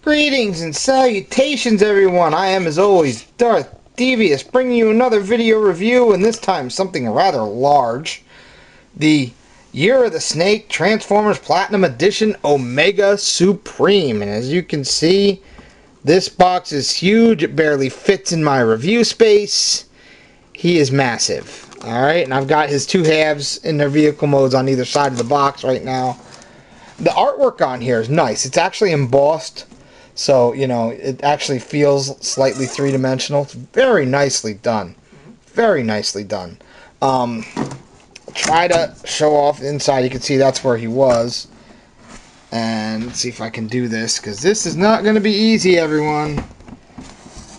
Greetings and salutations, everyone. I am, as always, Darth Devious, bringing you another video review, and this time something rather large. The Year of the Snake Transformers Platinum Edition Omega Supreme. And as you can see, this box is huge. It barely fits in my review space. He is massive. Alright, and I've got his two halves in their vehicle modes on either side of the box right now. The artwork on here is nice. It's actually embossed. So, you know, it actually feels slightly three-dimensional. It's very nicely done. Very nicely done. Try to show off the inside. You can see that's where he was. And let's see if I can do this, because this is not going to be easy, everyone.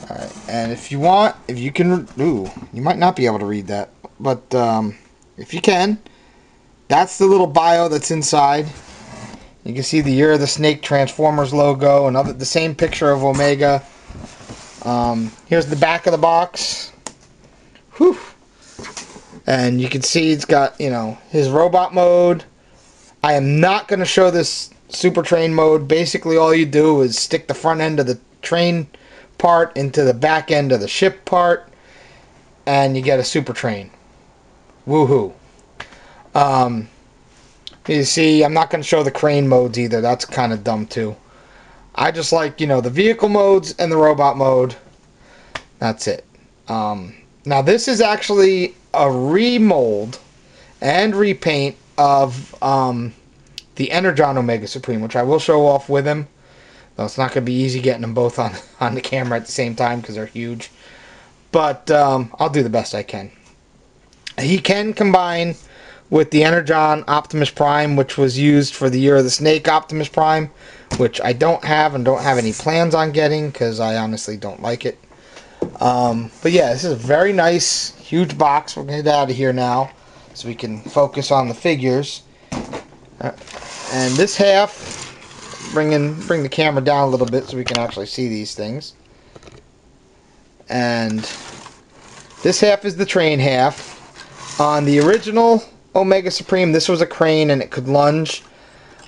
Alright, and if you want, if you can, ooh, you might not be able to read that. But if you can, that's the little bio that's inside. You can see the Year of the Snake Transformers logo, and the same picture of Omega. Here's the back of the box. Whew. And you can see it's got, you know, his robot mode. I am not going to show this Super Train mode. Basically, all you do is stick the front end of the train part into the back end of the ship part, and you get a Super Train. Woohoo. You see, I'm not going to show the crane modes either. That's kind of dumb too. I just like, you know, the vehicle modes and the robot mode. That's it. Now this is actually a remold and repaint of the Energon Omega Supreme, which I will show off with him. Though it's not going to be easy getting them both on the camera at the same time because they're huge. But I'll do the best I can. He can combine with the Energon Optimus Prime, which was used for the Year of the Snake Optimus Prime, which I don't have and don't have any plans on getting because I honestly don't like it. But yeah, this is a very nice, huge box. We're going to get out of here now so we can focus on the figures. And this half, bring the camera down a little bit so we can actually see these things. And this half is the train half. On the original Omega Supreme, this was a crane and it could lunge.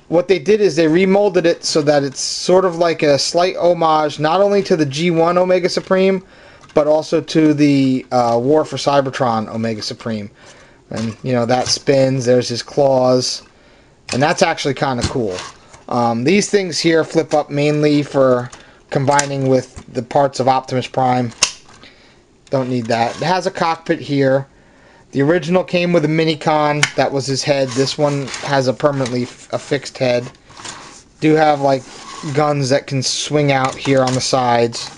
What they did is they remolded it so that it's sort of like a slight homage not only to the G1 Omega Supreme, but also to the War for Cybertron Omega Supreme. And, you know, that spins, there's his claws, and that's actually kind of cool. These things here flip up mainly for combining with the parts of Optimus Prime. Don't need that. It has a cockpit here. The original came with a mini-con. That was his head. This one has a permanently affixed head. Do have, like, guns that can swing out here on the sides.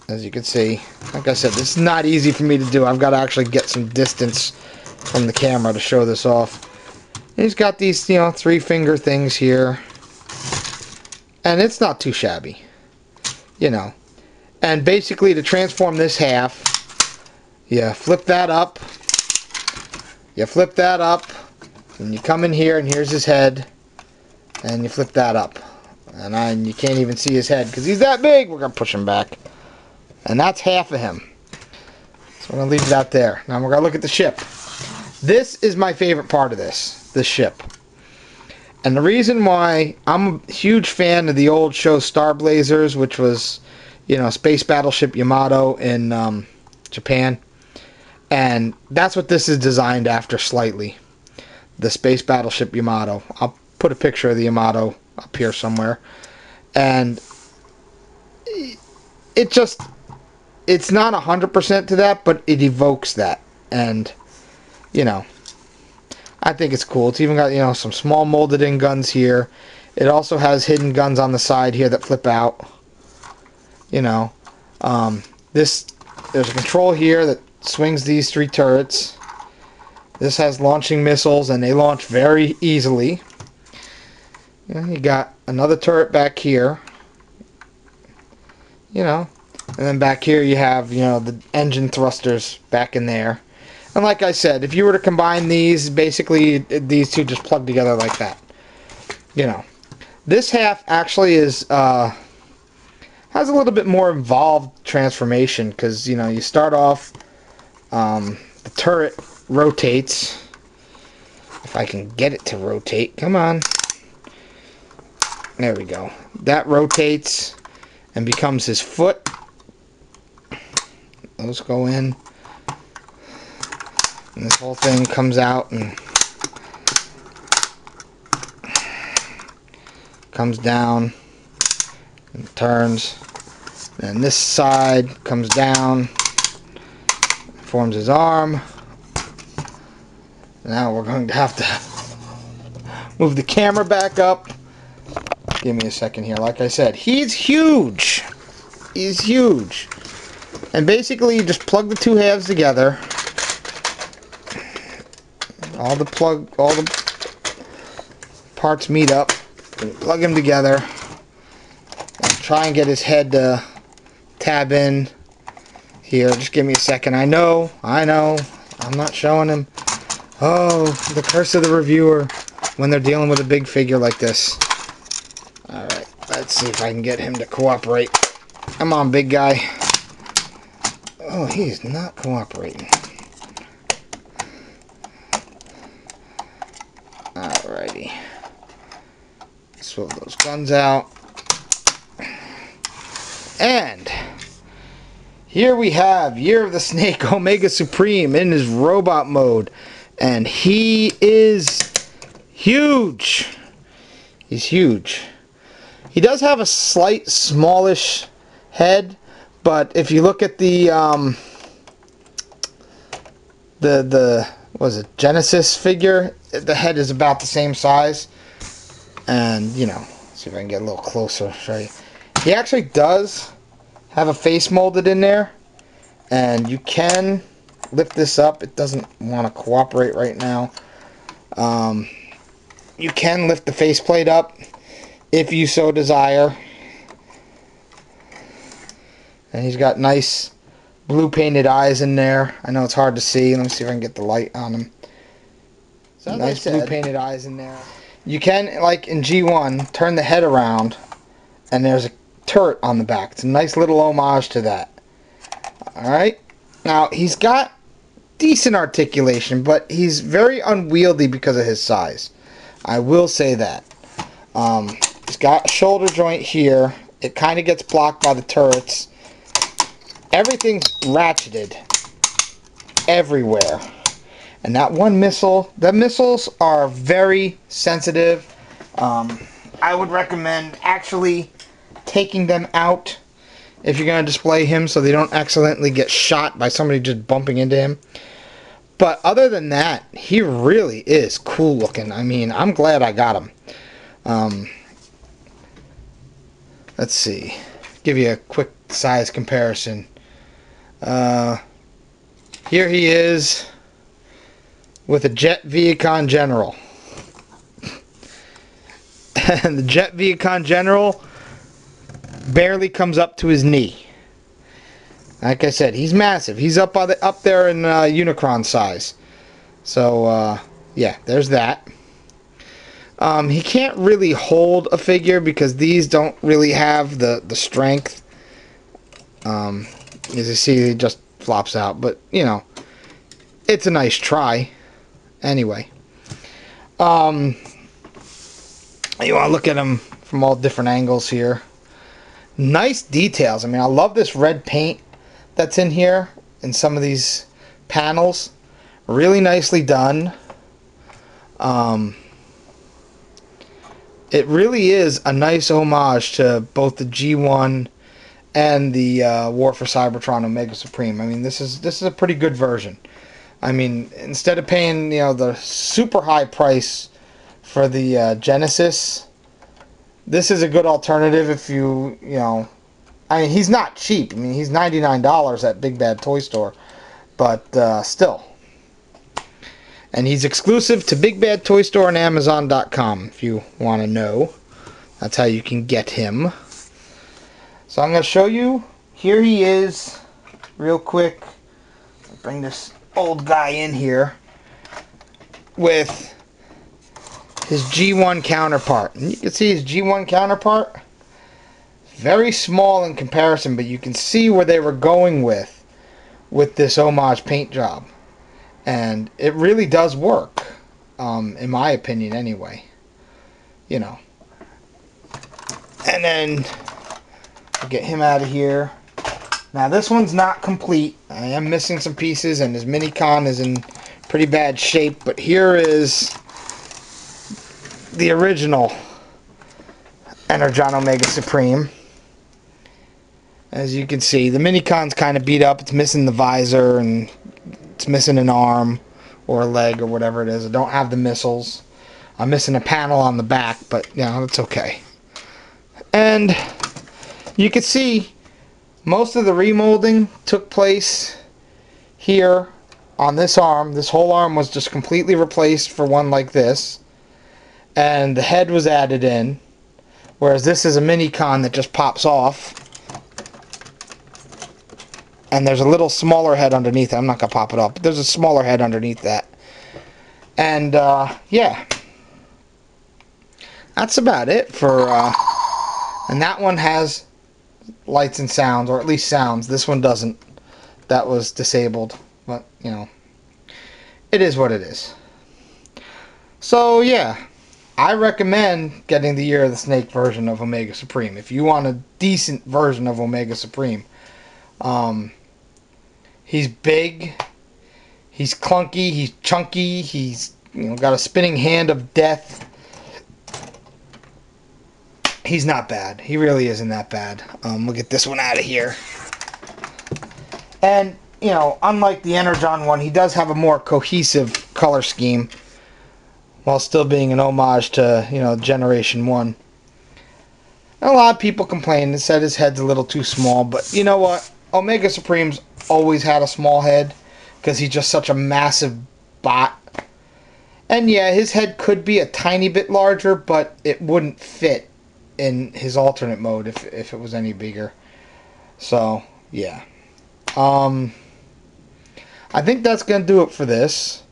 As you can see. Like I said, this is not easy for me to do. I've got to actually get some distance from the camera to show this off. He's got these, you know, three-finger things here. And it's not too shabby. You know. And basically, to transform this half, you flip that up, and you come in here, and here's his head, and you flip that up, and you can't even see his head because he's that big. We're gonna push him back, and that's half of him. So we're gonna leave that there. Now we're gonna look at the ship. This is my favorite part of this ship, and the reason why I'm a huge fan of the old show Star Blazers, which was, you know, Space Battleship Yamato in Japan. And that's what this is designed after slightly. The Space Battleship Yamato. I'll put a picture of the Yamato up here somewhere. And it's not 100% to that, but it evokes that. And, you know, I think it's cool. It's even got, you know, some small molded in guns here. It also has hidden guns on the side here that flip out. You know, there's a control here that swings these three turrets. This has launching missiles, and they launch very easily. You got another turret back here. You know, and then back here you have, you know, the engine thrusters back in there. And like I said, if you were to combine these, basically these two just plug together like that. You know, this half actually is has a little bit more involved transformation because, you know, you start off. The turret rotates. If I can get it to rotate. Come on. There we go. that rotates and becomes his foot. Those go in. And this whole thing comes out and comes down and turns. And this side comes down, forms his arm. Now we're going to have to move the camera back up. Give me a second here. Like I said, he's huge. He's huge. And basically you just plug the two halves together. All the parts meet up. Plug them together. And try and get his head to tab in here. Just give me a second. I know. I'm not showing him. Oh, the curse of the reviewer when they're dealing with a big figure like this. Alright, let's see if I can get him to cooperate. Come on, big guy. Oh, he's not cooperating. Alrighty. Swap those guns out. And here we have Year of the Snake Omega Supreme in his robot mode. And he is huge. He's huge. He does have a slight smallish head, but if you look at the what is it, Genesis figure, the head is about the same size. And you know, see if I can get a little closer. Show you. He actually does have a face molded in there, and you can lift this up. It doesn't want to cooperate right now. You can lift the faceplate up if you so desire. And he's got nice blue painted eyes in there. I know it's hard to see. Let me see if I can get the light on him. So nice blue painted eyes in there. You can, like in G1, turn the head around and there's a turret on the back. It's a nice little homage to that. Alright. Now, he's got decent articulation, but he's very unwieldy because of his size. I will say that. He's got a shoulder joint here. It kind of gets blocked by the turrets. Everything's ratcheted everywhere. And that one missile, the missiles are very sensitive. I would recommend actually taking them out if you're going to display him so they don't accidentally get shot by somebody just bumping into him. But other than that, he really is cool looking. I mean, I'm glad I got him. Let's see. Give you a quick size comparison. Here he is with a Jet Viacon General. And the Jet Viacon General barely comes up to his knee. Like I said, he's massive. He's up there in Unicron size. So, yeah, there's that. He can't really hold a figure because these don't really have the strength. As you see, he just flops out. But, you know, it's a nice try. Anyway. You want to look at him from all different angles here. Nice details. I mean, I love this red paint that's in here in some of these panels. Really nicely done. It really is a nice homage to both the G1 and the War for Cybertron Omega Supreme. I mean, this is a pretty good version. I mean, instead of paying, you know, the super high price for the Genesis, this is a good alternative if you know, I mean, he's not cheap. I mean, he's $99 at Big Bad Toy Store, but still. And he's exclusive to Big Bad Toy Store and Amazon.com if you want to know. That's how you can get him. So I'm going to show you. Here he is, real quick. I'll bring this old guy in here with his G1 counterpart. And you can see his G1 counterpart. Very small in comparison, but you can see where they were going with this homage paint job. And it really does work, in my opinion anyway. You know. And then we'll get him out of here. Now this one's not complete. I am missing some pieces, and his Minicon is in pretty bad shape. But here is the original Energon Omega Supreme. As you can see, the Minicon's kind of beat up. It's missing the visor, and it's missing an arm or a leg or whatever it is. I don't have the missiles. I'm missing a panel on the back, but yeah, that's okay. And you can see most of the remolding took place here on this arm. This whole arm was just completely replaced for one like this. And the head was added in. Whereas this is a Minicon that just pops off. And there's a little smaller head underneath it. I'm not going to pop it up, but there's a smaller head underneath that. And, yeah. That's about it for, and that one has lights and sounds, or at least sounds. This one doesn't. That was disabled. But, you know, it is what it is. So, yeah. I recommend getting the Year of the Snake version of Omega Supreme. If you want a decent version of Omega Supreme. He's big. He's clunky. He's chunky. He's, you know, got a spinning hand of death. He's not bad. He really isn't that bad. We'll get this one out of here. And, you know, unlike the Energon one, he does have a more cohesive color scheme, while still being an homage to, you know, Generation 1. And a lot of people complained and said his head's a little too small, but you know what? Omega Supreme's always had a small head, because he's just such a massive bot. And yeah, his head could be a tiny bit larger, but it wouldn't fit in his alternate mode if it was any bigger. So, yeah. I think that's going to do it for this.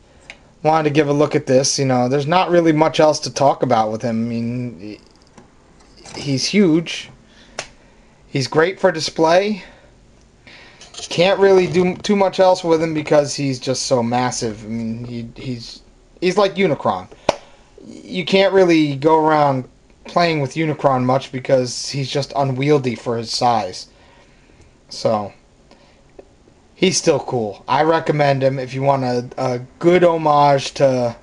Wanted to give a look at this. You know, there's not really much else to talk about with him. I mean, he's huge. He's great for display. Can't really do too much else with him because he's just so massive. I mean, he's like Unicron. You can't really go around playing with Unicron much because he's just unwieldy for his size. So, he's still cool. I recommend him if you want a good homage to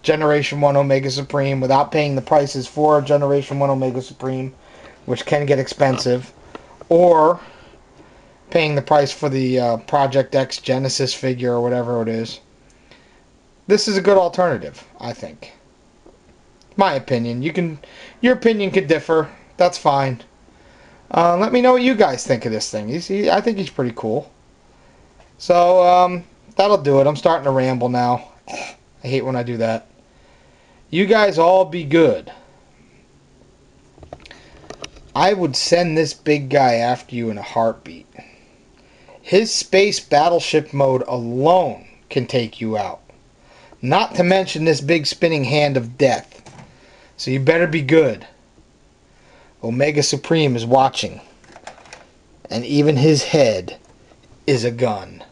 Generation 1 Omega Supreme without paying the prices for Generation 1 Omega Supreme, which can get expensive, or paying the price for the Project X Genesis figure or whatever it is. This is a good alternative, I think. My opinion. Your opinion could differ. That's fine. Let me know what you guys think of this thing. I think he's pretty cool. So, that'll do it. I'm starting to ramble now. I hate when I do that. You guys all be good. I would send this big guy after you in a heartbeat. His space battleship mode alone can take you out. Not to mention this big spinning hand of death. So you better be good. Omega Supreme is watching. And even his head is a gun.